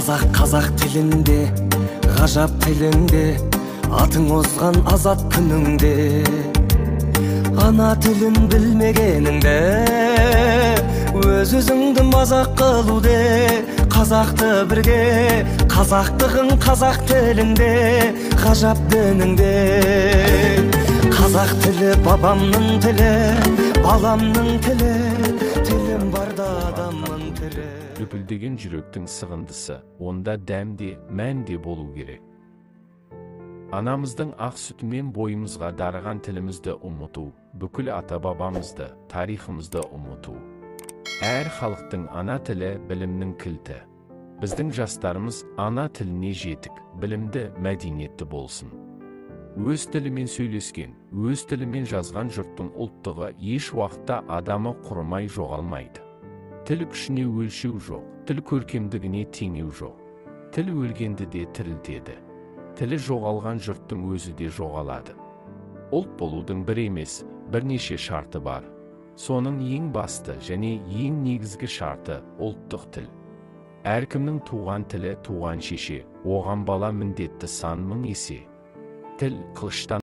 Қазақ тілінде, ғажап тілінде, атың озған азат күніңде. Ана тілін білмегеніңде, өз-өзіңді мазақ қылуде. Қазақты бірге, қазақтығың қазақ тілінде, ғажап дініңде. Қазақ тілі бабамның тілі, баламның тілі, тілім барда адамның тілі. Үпілдеген жүректің сығындысы, онда дәмде, мәнде болу керек. Анамыздың ақ сүтімен бойымызға дарыған тілімізді ұмыту, бүкіл ата-бабамызды, тарихымызды ұмыту. Әр халықтың ана тілі білімнің кілті. Біздің жастарымыз ана тіліне жетік, білімді, мәдениетті болсын. Өз тілімен сөйлескен, өз тілімен жазған жұрттың ұлттығы еш уақытта адамы құрымай жоғалмайды. Тіл күшіне өлшеу жоқ, тіл көркемдігіне теңеу жоқ. Тіл өлгенді де тірілтеді. Тілі жоғалған жұрттың өзі де жоғалады. Ұлт болудың бір емес, бірнеше шарты бар. Соның ең басты және ең негізгі шарты ұлттық тіл. Әркімнің туған тілі туған шеше, оған бала міндетті сан мың есе. Тіл қылыштан